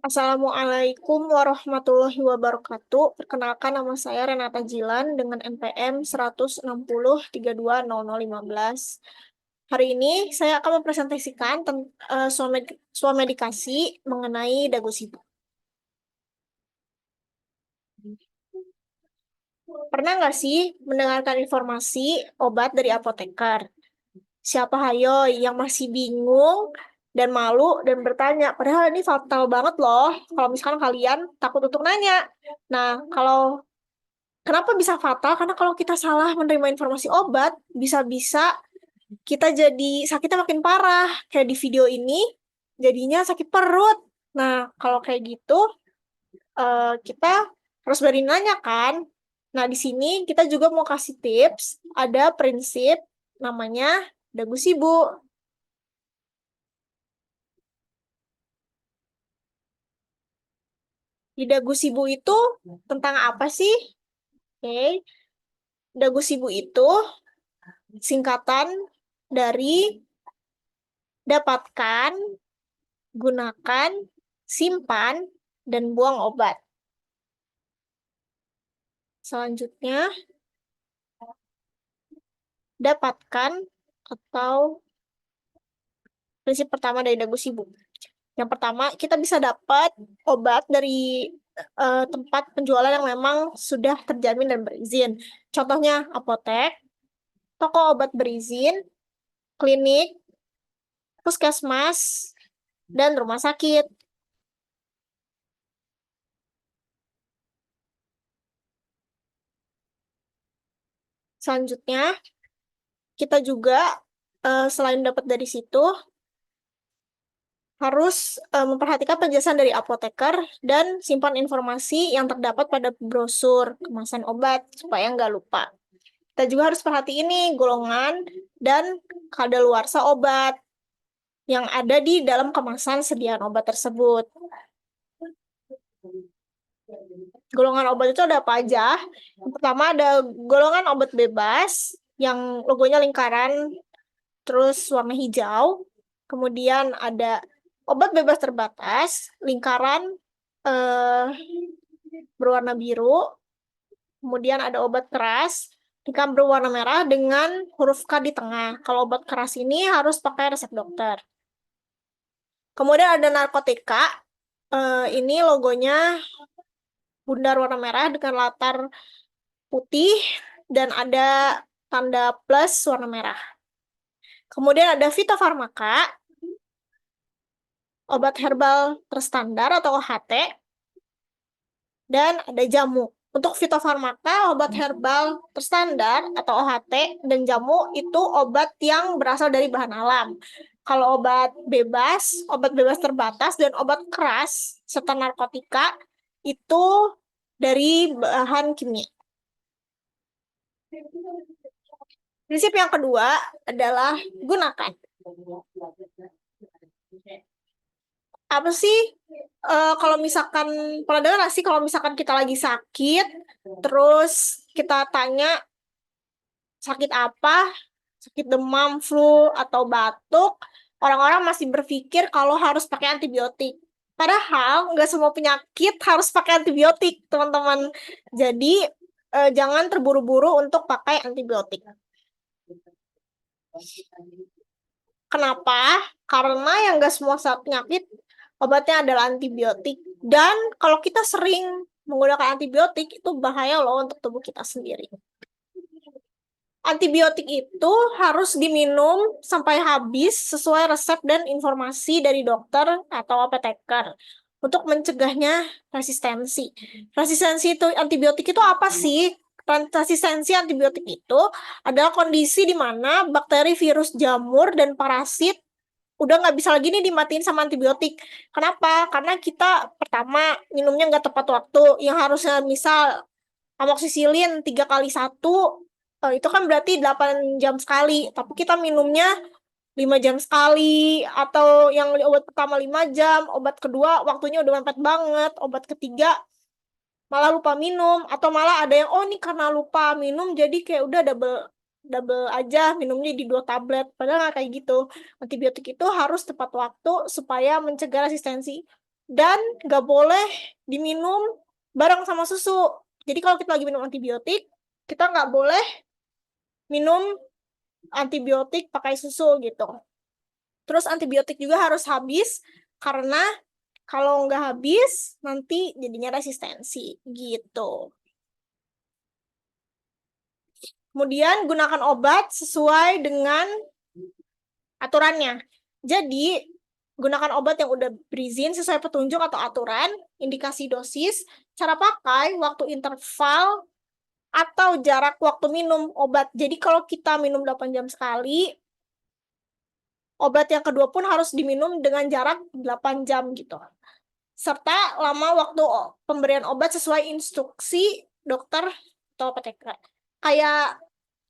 Assalamualaikum warahmatullahi wabarakatuh. Perkenalkan, nama saya Renata Jilan dengan NPM 160320015. Hari ini saya akan mempresentasikan swamedikasi mengenai dagu sibuk. Pernah nggak sih mendengarkan informasi obat dari apoteker? Siapa hayo yang masih bingung dan malu dan bertanya, padahal ini fatal banget loh kalau misalkan kalian takut untuk nanya. Nah, kenapa bisa fatal? Karena kalau kita salah menerima informasi obat, bisa-bisa kita jadi sakitnya makin parah. Kayak di video ini, jadinya sakit perut. Nah, kalau kayak gitu, kita harus berani nanya kan? Nah, di sini kita juga mau kasih tips, ada prinsip namanya dagu sibu. Di dagu sibu itu tentang apa sih? Oke, dagu sibu itu singkatan dari dapatkan, gunakan, simpan, dan buang obat. Selanjutnya, dapatkan atau prinsip pertama dari dagu sibu. Yang pertama, kita bisa dapat obat dari tempat penjualan yang memang sudah terjamin dan berizin. Contohnya apotek, toko obat berizin, klinik, puskesmas, dan rumah sakit. Selanjutnya, kita juga selain dapat dari situ, harus memperhatikan penjelasan dari apoteker dan simpan informasi yang terdapat pada brosur kemasan obat supaya nggak lupa. Kita juga harus perhatiin nih golongan dan kadaluarsa obat yang ada di dalam kemasan sediaan obat tersebut. Golongan obat itu ada apa aja? Yang pertama ada golongan obat bebas yang logonya lingkaran terus warna hijau. Kemudian ada obat bebas terbatas, lingkaran berwarna biru. Kemudian ada obat keras, lingkaran berwarna merah dengan huruf K di tengah. Kalau obat keras ini harus pakai resep dokter. Kemudian ada narkotika. Ini logonya bundar warna merah dengan latar putih dan ada tanda plus warna merah. Kemudian ada fitofarmaka, obat herbal terstandar atau OHT, dan ada jamu. Untuk fitofarmaka, obat herbal terstandar atau OHT dan jamu itu obat yang berasal dari bahan alam. Kalau obat bebas terbatas, dan obat keras serta narkotika itu dari bahan kimia. Prinsip yang kedua adalah gunakan. Apa sih kalau misalkan pernah dengar nggak sih kalau misalkan kita lagi sakit terus kita tanya sakit apa, sakit demam, flu atau batuk, orang-orang masih berpikir kalau harus pakai antibiotik. Padahal nggak semua penyakit harus pakai antibiotik, teman-teman. Jadi jangan terburu-buru untuk pakai antibiotik. Kenapa? Karena yang nggak semua penyakit obatnya adalah antibiotik. Dan kalau kita sering menggunakan antibiotik, itu bahaya loh untuk tubuh kita sendiri. Antibiotik itu harus diminum sampai habis sesuai resep dan informasi dari dokter atau apoteker untuk mencegahnya resistensi. Resistensi itu antibiotik itu apa sih? Resistensi antibiotik itu adalah kondisi di mana bakteri, virus, jamur, dan parasit udah nggak bisa lagi nih dimatiin sama antibiotik. Kenapa? Karena kita pertama minumnya nggak tepat waktu, yang harusnya misal amoksisilin 3 kali 1, itu kan berarti 8 jam sekali, tapi kita minumnya 5 jam sekali, atau yang obat pertama 5 jam, obat kedua waktunya udah mepet banget, obat ketiga malah lupa minum, atau malah ada yang oh ini karena lupa minum jadi kayak udah double double aja minumnya di 2 tablet, padahal nggak kayak gitu. Antibiotik itu harus tepat waktu supaya mencegah resistensi dan nggak boleh diminum bareng sama susu. Jadi kalau kita lagi minum antibiotik, kita nggak boleh minum antibiotik pakai susu gitu. Terus antibiotik juga harus habis, karena kalau nggak habis nanti jadinya resistensi gitu. Kemudian gunakan obat sesuai dengan aturannya. Jadi gunakan obat yang udah berizin sesuai petunjuk atau aturan, indikasi dosis, cara pakai, waktu interval, atau jarak waktu minum obat. Jadi kalau kita minum 8 jam sekali, obat yang kedua pun harus diminum dengan jarak 8 jam gitu. Serta lama waktu pemberian obat sesuai instruksi dokter atau apoteker. Kayak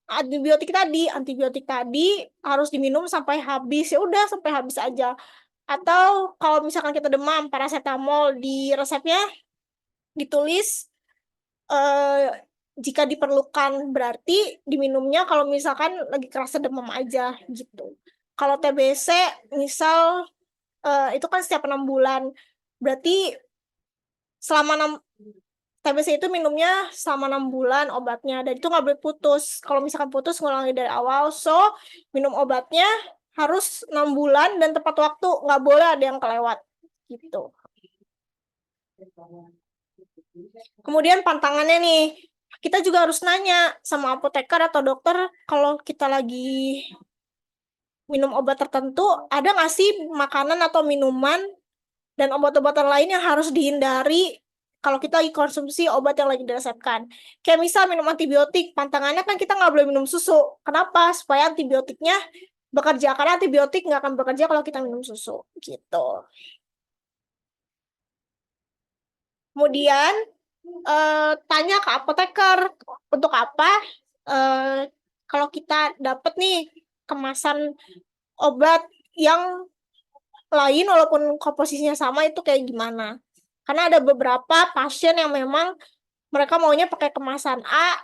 antibiotik tadi harus diminum sampai habis. Ya udah sampai habis aja. Atau kalau misalkan kita demam, paracetamol di resepnya ditulis jika diperlukan, berarti diminumnya kalau misalkan lagi kerasa demam aja gitu. Kalau TBC misal itu kan setiap 6 bulan, berarti selama 6 TBC itu minumnya selama 6 bulan obatnya, dan itu nggak boleh putus. Kalau misalkan putus, ngulangi dari awal. So minum obatnya harus 6 bulan dan tepat waktu, nggak boleh ada yang kelewat gitu. Kemudian pantangannya nih, kita juga harus nanya sama apoteker atau dokter kalau kita lagi minum obat tertentu, ada nggak sih makanan atau minuman dan obat-obatan lain yang harus dihindari kalau kita lagi konsumsi obat yang lagi diresepkan. Kayak misal minum antibiotik, pantangannya kan kita nggak boleh minum susu. Kenapa? Supaya antibiotiknya bekerja, karena antibiotik nggak akan bekerja kalau kita minum susu gitu. Kemudian tanya ke apoteker untuk apa kalau kita dapat nih kemasan obat yang lain walaupun komposisinya sama itu kayak gimana. Karena ada beberapa pasien yang memang mereka maunya pakai kemasan A,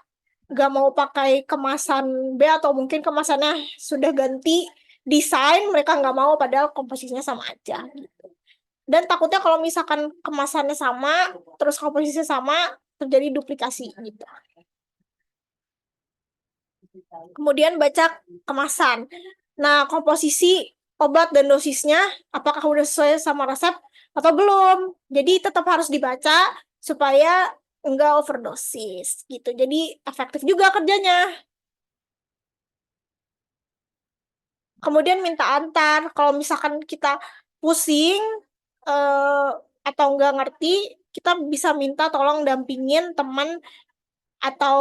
nggak mau pakai kemasan B, atau mungkin kemasannya sudah ganti desain, mereka nggak mau padahal komposisinya sama aja gitu. Dan takutnya kalau misalkan kemasannya sama, terus komposisinya sama, terjadi duplikasi gitu. Kemudian baca kemasan. Nah, komposisi obat dan dosisnya apakah udah sesuai sama resep atau belum. Jadi tetap harus dibaca supaya enggak overdosis gitu. Jadi efektif juga kerjanya. Kemudian minta antar. Kalau misalkan kita pusing atau enggak ngerti, kita bisa minta tolong dampingin teman atau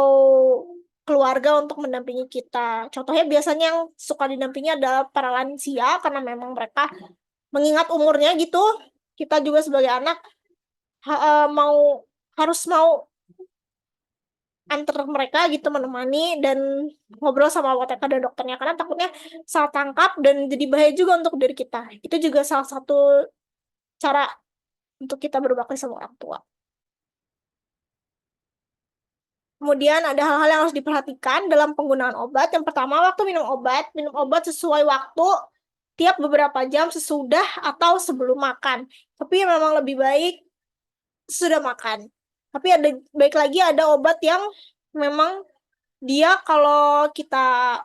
keluarga untuk mendampingi kita. Contohnya biasanya yang suka didampingi adalah para lansia, karena memang mereka mengingat umurnya gitu. Kita juga sebagai anak harus mau antar mereka gitu, menemani dan ngobrol sama apoteker dan dokternya, karena takutnya salah tangkap dan jadi bahaya juga untuk diri kita. Itu juga salah satu cara untuk kita berbakti sama orang tua. Kemudian ada hal-hal yang harus diperhatikan dalam penggunaan obat. Yang pertama, waktu minum obat sesuai waktu tiap beberapa jam sesudah atau sebelum makan. Tapi memang lebih baik sudah makan. Tapi baik lagi ada obat yang memang dia kalau kita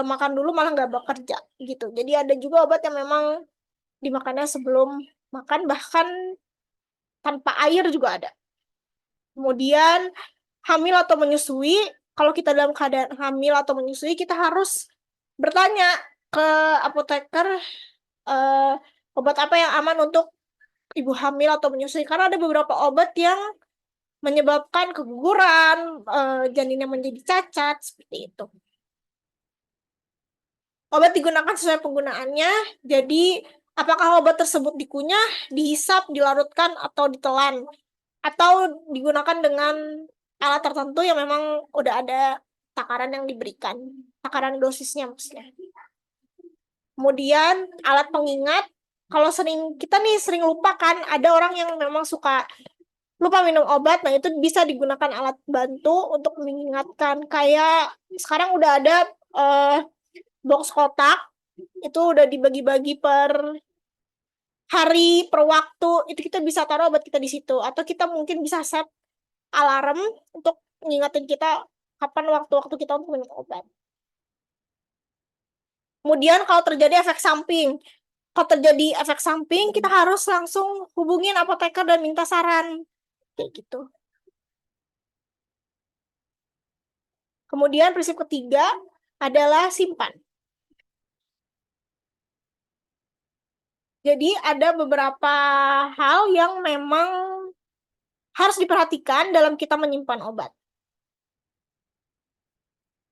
makan dulu malah nggak bekerja gitu. Jadi ada juga obat yang memang dimakannya sebelum makan, bahkan tanpa air juga ada. Kemudian hamil atau menyusui, kalau kita dalam keadaan hamil atau menyusui, kita harus bertanya ke apoteker obat apa yang aman untuk ibu hamil atau menyusui, karena ada beberapa obat yang menyebabkan keguguran, janinnya menjadi cacat, seperti itu. Obat digunakan sesuai penggunaannya, jadi apakah obat tersebut dikunyah, dihisap, dilarutkan, atau ditelan, atau digunakan dengan alat tertentu yang memang udah ada takaran yang diberikan, takaran dosisnya maksudnya. Kemudian alat pengingat, kalau kita sering lupa kan, ada orang yang memang suka lupa minum obat, nah itu bisa digunakan alat bantu untuk mengingatkan. Kayak sekarang udah ada box kotak, itu udah dibagi-bagi per hari per waktu, itu kita bisa taruh obat kita di situ. Atau kita mungkin bisa set alarm untuk ngingetin kita kapan waktu-waktu kita untuk minum obat. Kemudian kalau terjadi efek samping, kita harus langsung hubungin apoteker dan minta saran. Kayak gitu. Kemudian prinsip ketiga adalah simpan. Jadi ada beberapa hal yang memang harus diperhatikan dalam kita menyimpan obat.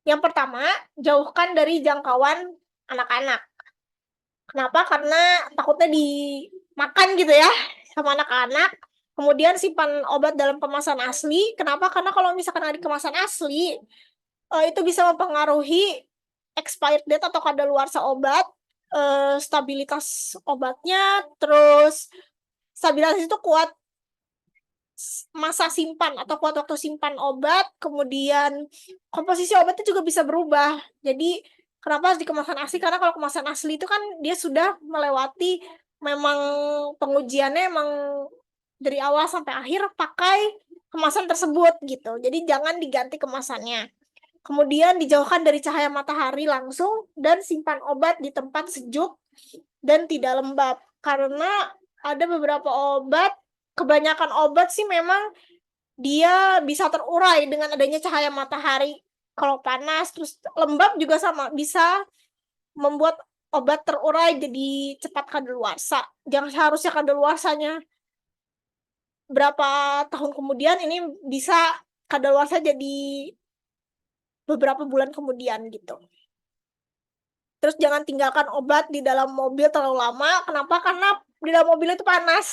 Yang pertama, jauhkan dari jangkauan anak-anak. Kenapa? Karena takutnya dimakan gitu ya sama anak-anak. Kemudian simpan obat dalam kemasan asli. Kenapa? Karena kalau misalkan ada di kemasan asli, itu bisa mempengaruhi expired date atau kadaluarsa obat, stabilitas obatnya, terus stabilitas itu kuat masa simpan atau kuat waktu simpan obat, kemudian komposisi obatnya juga bisa berubah. Jadi kenapa harus di kemasan asli? Karena kalau kemasan asli itu kan dia sudah melewati memang pengujiannya emang dari awal sampai akhir pakai kemasan tersebut gitu. Jadi jangan diganti kemasannya. Kemudian dijauhkan dari cahaya matahari langsung dan simpan obat di tempat sejuk dan tidak lembab. Karena ada beberapa obat, kebanyakan obat sih memang dia bisa terurai dengan adanya cahaya matahari. Kalau panas, terus lembab juga sama, bisa membuat obat terurai jadi cepat kadaluarsa. Jangan seharusnya kadaluarsanya berapa tahun kemudian, ini bisa kadaluarsa jadi beberapa bulan kemudian gitu. Terus jangan tinggalkan obat di dalam mobil terlalu lama. Kenapa? Karena di dalam mobil itu panas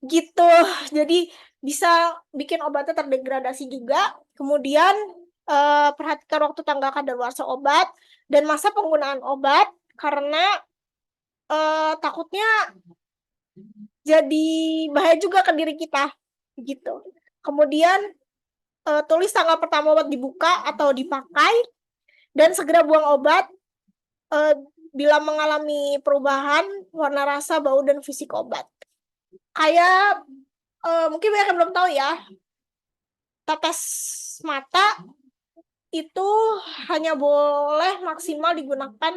gitu. Jadi bisa bikin obatnya terdegradasi juga. Kemudian perhatikan waktu tanggal kadaluarsa obat dan masa penggunaan obat, karena takutnya jadi bahaya juga ke diri kita gitu. Kemudian tulis tanggal pertama obat dibuka atau dipakai dan segera buang obat bila mengalami perubahan warna, rasa, bau, dan fisik obat. Kayak mungkin banyak yang belum tahu ya, tetes mata itu hanya boleh maksimal digunakan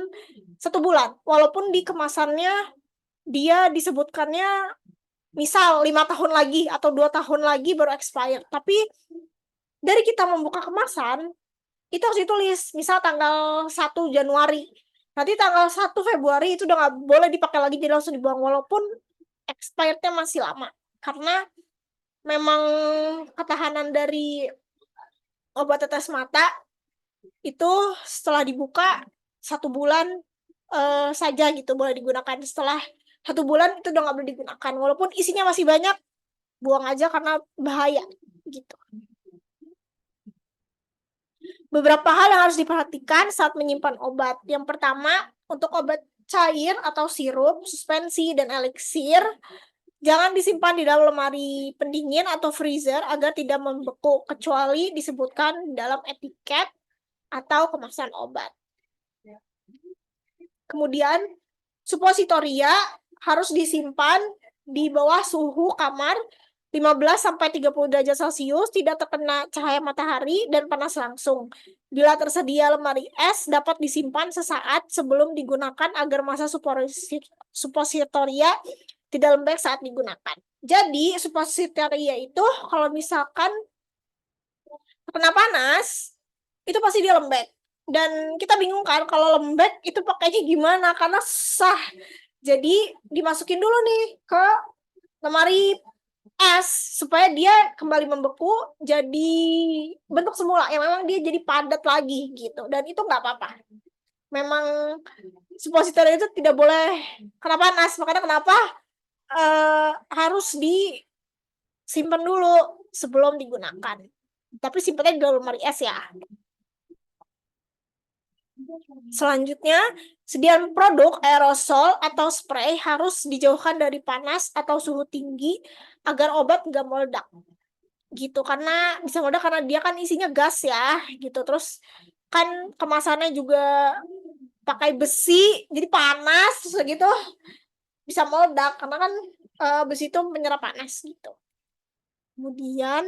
1 bulan, walaupun di kemasannya dia disebutkannya misal 5 tahun lagi atau 2 tahun lagi baru expired. Tapi dari kita membuka kemasan itu harus ditulis misal tanggal 1 Januari. Nanti tanggal 1 Februari itu udah nggak boleh dipakai lagi, jadi langsung dibuang walaupun expirednya masih lama. Karena memang ketahanan dari obat tetes mata itu setelah dibuka 1 bulan saja gitu boleh digunakan. Setelah 1 bulan itu udah nggak boleh digunakan. Walaupun isinya masih banyak, buang aja karena bahaya gitu. Beberapa hal yang harus diperhatikan saat menyimpan obat. Yang pertama, untuk obat cair atau sirup, suspensi, dan eliksir, jangan disimpan di dalam lemari pendingin atau freezer agar tidak membeku, kecuali disebutkan dalam etiket atau kemasan obat. Kemudian, supositoria harus disimpan di bawah suhu kamar 15-30 derajat Celcius, tidak terkena cahaya matahari dan panas langsung. Bila tersedia lemari es, dapat disimpan sesaat sebelum digunakan agar masa supositoria tidak lembek saat digunakan. Jadi, supositoria itu kalau misalkan terkena panas, itu pasti dia lembek. Dan kita bingung kan kalau lembek itu pakainya gimana, karena susah. Jadi dimasukin dulu nih ke lemari es supaya dia kembali membeku jadi bentuk semula, yang memang dia jadi padat lagi gitu. Dan itu nggak apa-apa. Memang supositoria itu tidak boleh kena panas, makanya kenapa harus disimpan dulu sebelum digunakan. Tapi simpannya di dalam lemari es ya. Selanjutnya, sediaan produk aerosol atau spray harus dijauhkan dari panas atau suhu tinggi agar obat nggak meledak gitu, karena bisa meledak karena dia kan isinya gas ya gitu. Terus kan kemasannya juga pakai besi jadi panas terus gitu, bisa meledak karena kan besi itu menyerap panas gitu. Kemudian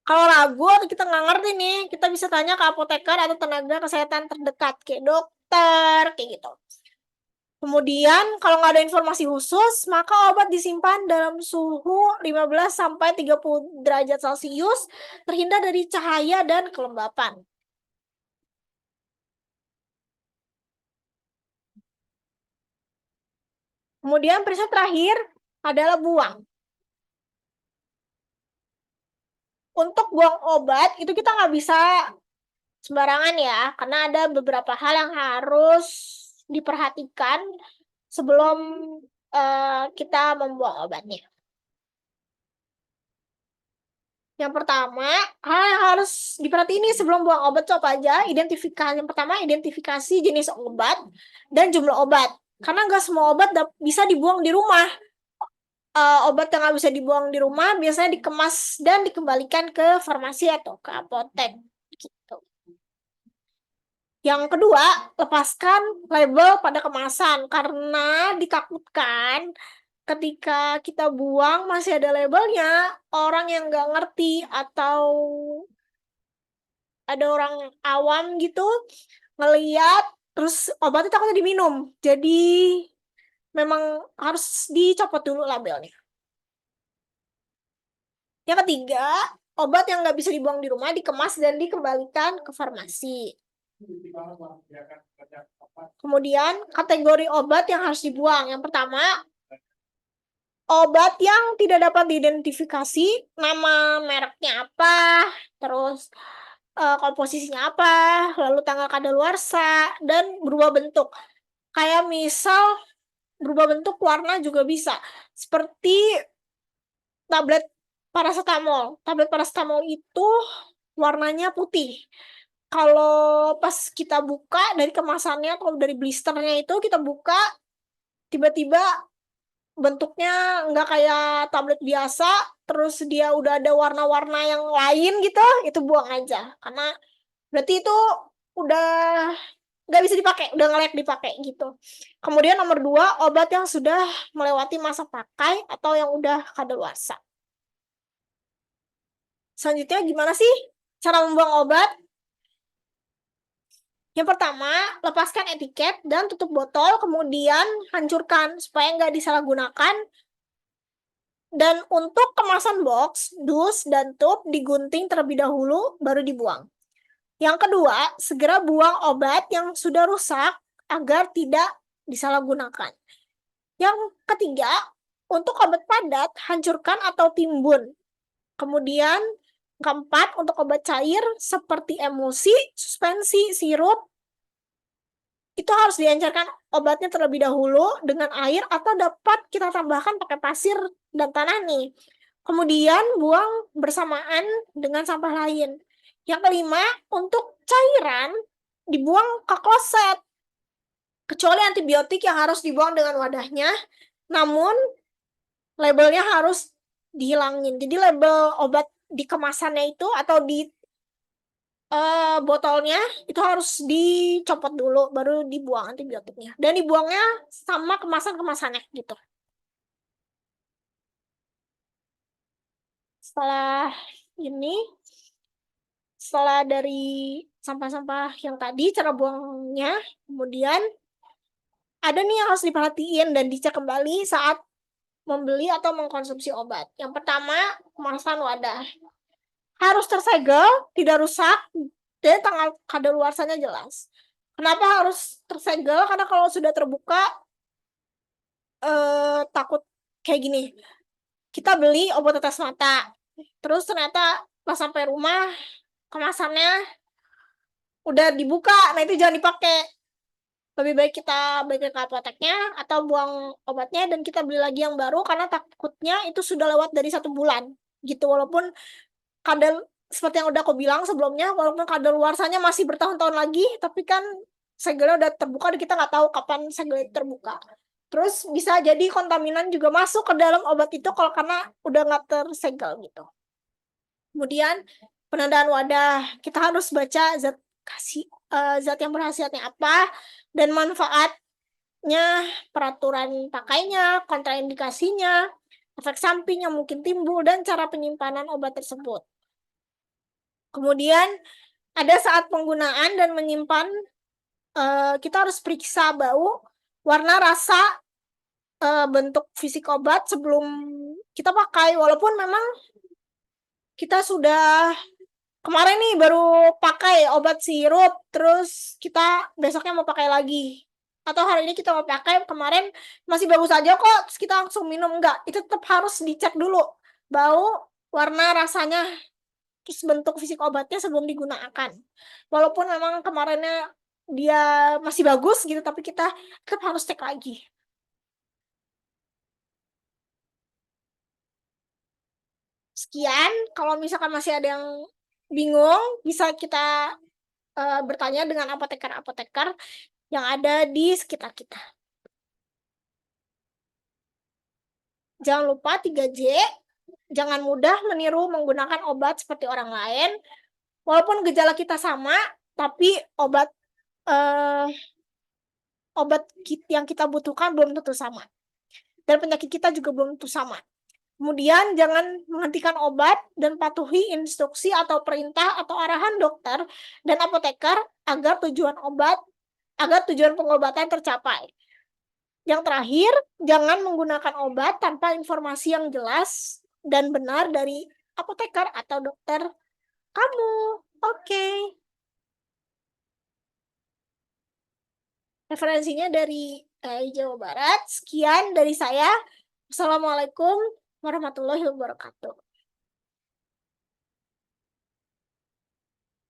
kalau ragu atau kita nggak ngerti nih, kita bisa tanya ke apoteker atau tenaga kesehatan terdekat kayak dokter kayak gitu. Kemudian kalau nggak ada informasi khusus, maka obat disimpan dalam suhu 15 sampai 30 derajat Celcius, terhindar dari cahaya dan kelembapan. Kemudian prinsip terakhir adalah buang. Untuk buang obat itu kita nggak bisa sembarangan ya, karena ada beberapa hal yang harus diperhatikan sebelum kita membuang obatnya. Yang pertama, hal yang harus diperhatiin nih sebelum buang obat itu apa aja? Yang pertama, identifikasi jenis obat dan jumlah obat. Karena nggak semua obat bisa dibuang di rumah. Obat yang nggak bisa dibuang di rumah biasanya dikemas dan dikembalikan ke farmasi atau ke apotek. Gitu. Yang kedua, lepaskan label pada kemasan karena ditakutkan ketika kita buang masih ada labelnya, orang yang nggak ngerti atau ada orang awam gitu ngeliat terus obatnya takutnya diminum. Jadi memang harus dicopot dulu labelnya. Yang ketiga, obat yang nggak bisa dibuang di rumah dikemas dan dikembalikan ke farmasi. Kemudian kategori obat yang harus dibuang. Yang pertama, obat yang tidak dapat diidentifikasi, nama mereknya apa, terus komposisinya apa, lalu tanggal kadaluarsa, dan berubah bentuk. Kayak misal berubah bentuk warna juga bisa. Seperti tablet paracetamol. Tablet paracetamol itu warnanya putih. Kalau pas kita buka dari kemasannya atau dari blisternya itu kita buka, tiba-tiba bentuknya nggak kayak tablet biasa, terus dia udah ada warna-warna yang lain gitu, itu buang aja. Karena berarti itu udah nggak bisa dipakai, udah nggak dipakai gitu. Kemudian nomor 2, obat yang sudah melewati masa pakai atau yang udah kadaluarsa. Selanjutnya gimana sih cara membuang obat? Yang pertama, lepaskan etiket dan tutup botol, kemudian hancurkan supaya nggak disalahgunakan. Dan untuk kemasan box, dus, dan tube digunting terlebih dahulu, baru dibuang. Yang kedua, segera buang obat yang sudah rusak agar tidak disalahgunakan. Yang ketiga, untuk obat padat, hancurkan atau timbun. Kemudian, keempat, untuk obat cair seperti emulsi, suspensi, sirup, itu harus diencerkan obatnya terlebih dahulu dengan air atau dapat kita tambahkan pakai pasir dan tanah nih. Kemudian buang bersamaan dengan sampah lain. Yang kelima, untuk cairan dibuang ke kloset. Kecuali antibiotik yang harus dibuang dengan wadahnya, namun labelnya harus dihilangin. Jadi label obat di kemasannya itu atau di botolnya itu harus dicopot dulu baru dibuang antibiotiknya dan dibuangnya sama kemasan-kemasannya gitu. Setelah ini, setelah dari sampah-sampah yang tadi cara buangnya, kemudian ada nih yang harus diperhatiin dan dicek kembali saat membeli atau mengkonsumsi obat. Yang pertama, kemasan wadah harus tersegel, tidak rusak, dan tanggal kadaluarsanya jelas. Kenapa harus tersegel? Karena kalau sudah terbuka, takut kayak gini. Kita beli obat tetes mata, terus ternyata pas sampai rumah kemasannya udah dibuka, nah itu jangan dipakai. Lebih baik kita balik ke apoteknya atau buang obatnya dan kita beli lagi yang baru karena takutnya itu sudah lewat dari 1 bulan gitu. Walaupun kadang seperti yang udah aku bilang sebelumnya, walaupun kadaluarsanya masih bertahun-tahun lagi, tapi kan segelnya udah terbuka dan kita nggak tahu kapan segel itu terbuka. Terus bisa jadi kontaminan juga masuk ke dalam obat itu kalau karena udah nggak tersegel gitu. Kemudian penandaan wadah, kita harus baca zat yang berkhasiatnya apa dan manfaat peraturan pakainya, kontraindikasinya, efek samping yang mungkin timbul, dan cara penyimpanan obat tersebut. Kemudian ada saat penggunaan dan menyimpan, kita harus periksa bau, warna, rasa, bentuk fisik obat sebelum kita pakai. Walaupun memang kita sudah kemarin nih baru pakai obat sirup, terus kita besoknya mau pakai lagi. Atau hari ini kita mau pakai, kemarin masih bagus aja kok, terus kita langsung minum. Enggak, itu tetap harus dicek dulu. Bau, warna, rasanya, terus bentuk fisik obatnya sebelum digunakan. Walaupun memang kemarinnya dia masih bagus gitu, tapi kita tetap harus cek lagi. Sekian, kalau misalkan masih ada yang bingung, bisa kita bertanya dengan apoteker-apoteker yang ada di sekitar kita. Jangan lupa 3J, jangan mudah meniru menggunakan obat seperti orang lain. Walaupun gejala kita sama, tapi obat yang kita butuhkan belum tentu sama. Dan penyakit kita juga belum tentu sama. Kemudian jangan menghentikan obat dan patuhi instruksi atau perintah atau arahan dokter dan apoteker agar tujuan pengobatan tercapai. Yang terakhir, jangan menggunakan obat tanpa informasi yang jelas dan benar dari apoteker atau dokter kamu. Oke. Referensinya dari Jawa Barat. Sekian dari saya. Assalamualaikum warahmatullahi wabarakatuh.